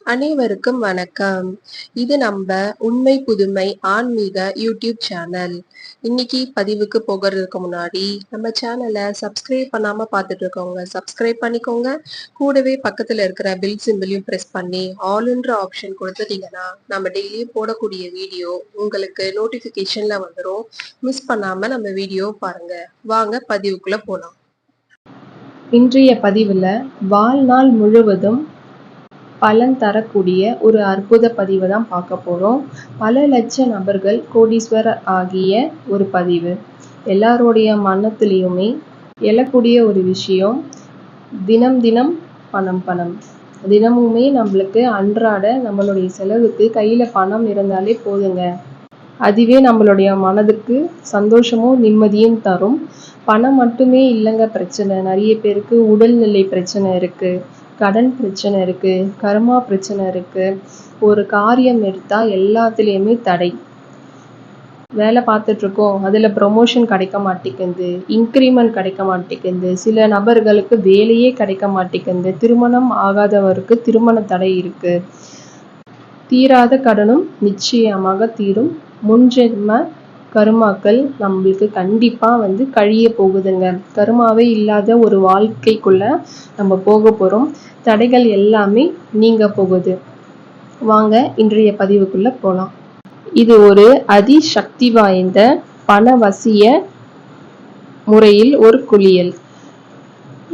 அனைவருக்கும் வணக்கம். இது நம்ம உண்மை புதுமை ஆன்மீக யூடியூப் சேனல். இன்னைக்கு பதிவுக்கு போகிறதுக்கு முன்னாடி நம்ம சேனலை சப்ஸ்கிரைப் பண்ணாம பார்த்துட்டு இருக்கவங்க சப்ஸ்கிரைப் பண்ணிக்கோங்க. கூடவே பக்கத்துல இருக்கிற பில் சிம்பிளையும் பிரஸ் பண்ணி ஆல்ன்ற ஆப்ஷன் கொடுத்துட்டீங்கன்னா நம்ம டெய்லியும் போடக்கூடிய வீடியோ உங்களுக்கு நோட்டிபிகேஷன்ல வந்துடும். மிஸ் பண்ணாம நம்ம வீடியோ பாருங்க. வாங்க பதிவுக்குள்ள போலாம். இன்றைய பதிவுல வாழ்நாள் முழுவதும் பலன் தரக்கூடிய ஒரு அற்புத பதிவை தான் பார்க்க போகிறோம். பல லட்ச நபர்கள் கோடீஸ்வரர் ஆகிய ஒரு பதிவு. எல்லாருடைய மனத்திலையுமே எழக்கூடிய ஒரு விஷயம், தினம் தினம் பணம் பணம். தினமுமே நம்மளுக்கு அன்றாட நம்மளுடைய செலவுக்கு கையில் பணம் இருந்தாலே போதுங்க. அதுவே நம்மளுடைய மனதுக்கு சந்தோஷமும் நிம்மதியும் தரும். பணம் மட்டுமே இல்லைங்க பிரச்சனை. நிறைய பேருக்கு உடல்நிலை பிரச்சனை இருக்குது, கடன் பிரச்சனை இருக்குது, கர்மா பிரச்சனை இருக்குது. ஒரு காரியம் எடுத்தால் எல்லாத்துலேயுமே தடை. வேலை பார்த்துட்ருக்கோம், அதில் ப்ரொமோஷன் கிடைக்க மாட்டேங்குது, இன்க்ரிமெண்ட் கிடைக்க மாட்டேங்குது, சில நபர்களுக்கு வேலையே கிடைக்க மாட்டேங்குது, திருமணம் ஆகாதவருக்கு திருமண தடை இருக்குது. தீராத கடனும் நிச்சயமாக தீரும். முன்ஜென்ம கருமாக்கள் நம்மளுக்கு கண்டிப்பாக கழிய போகுதுங்க. கருமாவே இல்லாத ஒரு வாழ்க்கைக்குள்ள நம்ம போக போகிறோம். தடைகள் எல்லாமே நீங்க போகுது. வாங்க இன்றைய பதிவுக்குள்ள போகலாம். இது ஒரு அதிசக்தி வாய்ந்த பணவசிய முறையில் ஒரு குளியல்.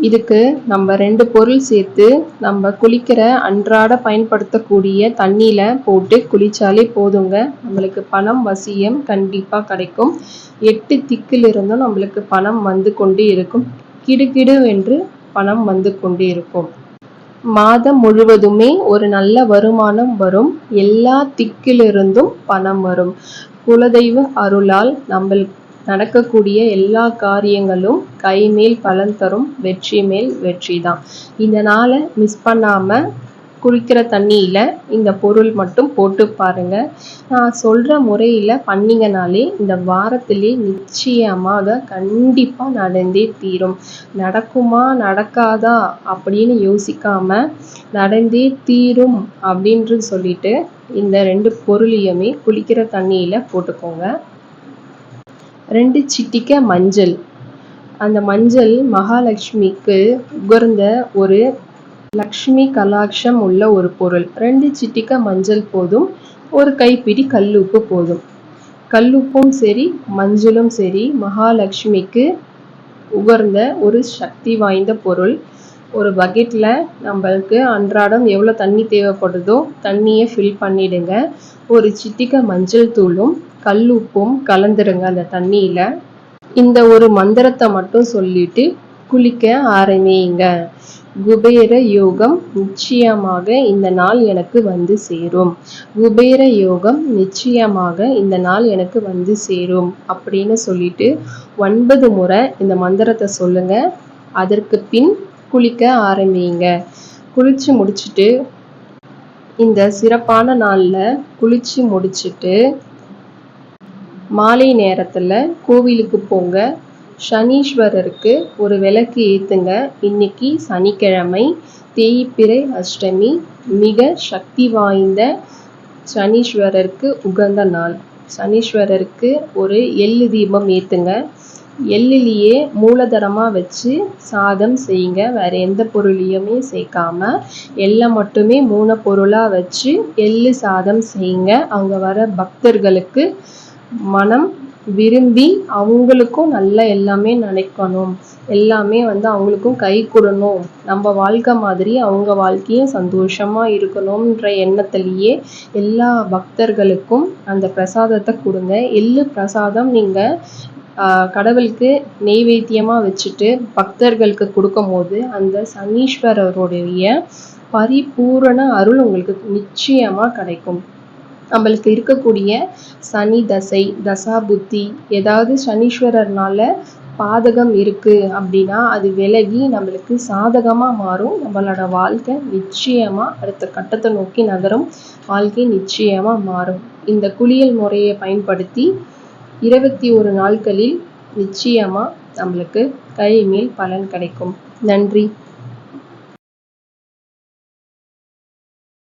இதுக்கு நம்ம 2 பொருள் சேர்த்து நம்ம குளிக்கிற அன்றாட பயன்படுத்தக்கூடிய தண்ணியில போட்டு குளிச்சாலே போதுங்க. நம்மளுக்கு பணம் வசியம் கண்டிப்பா கிடைக்கும். 8 திக்கிலிருந்தும் நம்மளுக்கு பணம் வந்து கொண்டே இருக்கும். கிடுகிடு என்று பணம் வந்து கொண்டே இருக்கும். மாதம் முழுவதுமே ஒரு நல்ல வருமானம் வரும். எல்லா திக்கிலிருந்தும் பணம் வரும். குலதெய்வ அருளால் நம்மளுக்கு நடக்கக்கூடிய எல்லா காரியங்களும் கைமேல் பலன் தரும். வெற்றி மேல் வெற்றி தான். இந்த நாளை மிஸ் பண்ணாமல் குளிக்கிற தண்ணியில் இந்த பொருள் மட்டும் போட்டு பாருங்க. நான் சொல்கிற முறையில் பண்ணிங்கனாலே இந்த வாரத்திலே நிச்சயமாக கண்டிப்பாக நடந்தே தீரும். நடக்குமா நடக்காதா அப்படின்னு யோசிக்காம நடந்தே தீரும் அப்படின்ட்டு சொல்லிட்டு இந்த 2 பொருளையுமே குளிக்கிற தண்ணியில் போட்டுக்கோங்க. 2 சிட்டிகை மஞ்சள். அந்த மஞ்சள் மகாலட்சுமிக்கு உகர்ந்த ஒரு லக்ஷ்மி கலாட்சம் உள்ள ஒரு பொருள். 2 சிட்டிகை மஞ்சள் போதும். ஒரு கைப்பிடி கல்லுப்பு போதும். கல்லுப்பும் சரி மஞ்சளும் சரி மகாலட்சுமிக்கு உகர்ந்த ஒரு சக்தி வாய்ந்த பொருள். ஒரு பக்கெட்டில் நம்மளுக்கு அன்றாடம் எவ்வளோ தண்ணி தேவைப்படுதோ தண்ணியை ஃபில் பண்ணிடுங்க. ஒரு சிட்டிகை மஞ்சள் தூளும் கல்லுப்பும் கலந்துருங்க அந்த தண்ணியில். இந்த ஒரு மந்திரத்தை மட்டும் சொல்லிட்டு குளிக்க ஆரம்பிங்க. குபேர யோகம் நிச்சயமாக இந்த நாள் எனக்கு வந்து சேரும். குபேர யோகம் நிச்சயமாக இந்த நாள் எனக்கு வந்து சேரும் அப்படின்னு சொல்லிட்டு 9 முறை இந்த மந்திரத்தை சொல்லுங்க. அதற்கு பின் குளிக்க ஆரம்பிங்க. குளிச்சு முடிச்சுட்டு இந்த சிறப்பான நாளில் குளிச்சு முடிச்சுட்டு மாலை நேரத்தில் கோவிலுக்கு போங்க. சனீஸ்வரருக்கு ஒரு விளக்கு ஏற்றுங்க. இன்னைக்கு சனிக்கிழமை, தேய்பிறை அஷ்டமி. மிக சக்தி வாய்ந்த சனீஸ்வரருக்கு உகந்த நாள். சனீஸ்வரருக்கு ஒரு எள்ளு தீபம் ஏற்றுங்க. எள்ளிலேயே மூலதனமாக வச்சு சாதம் செய்யுங்க. வேறு எந்த பொருளையுமே சேர்க்காம எள்ளை மட்டுமே மூல பொருளாக வச்சு எள்ளு சாதம் செய்யுங்க. அவங்க வர பக்தர்களுக்கு மனம் விரும்பி அவங்களுக்கும் நல்ல எல்லாமே நினைக்கணும், எல்லாமே அவங்களுக்கும் கை கொடுணும், நம்ம வாழ்க்கை மாதிரி அவங்க வாழ்க்கையும் சந்தோஷமாக இருக்கணும்ன்ற எண்ணத்திலேயே எல்லா பக்தர்களுக்கும் அந்த பிரசாதத்தை கொடுங்க. எள்ளு பிரசாதம் நீங்கள் கடவுளுக்கு நெய்வேத்தியமாக வச்சுட்டு பக்தர்களுக்கு கொடுக்கும் போது அந்த சனீஸ்வரருடைய பரிபூரண அருள் உங்களுக்கு நிச்சயமாக கிடைக்கும். நம்மளுக்கு இருக்கக்கூடிய சனி தசை தசா புத்தி ஏதாவது சனீஸ்வரர்னால பாதகம் இருக்குது அப்படின்னா அது விலகி நம்மளுக்கு சாதகமாக மாறும். நம்மளோட வாழ்க்கை நிச்சயமாக அடுத்த கட்டத்தை நோக்கி நகரும். வாழ்க்கை நிச்சயமாக மாறும். இந்த குளியல் முறையை பயன்படுத்தி 21 நாட்களில் நிச்சயமாக நம்மளுக்கு கை மேல் பலன் கிடைக்கும். நன்றி.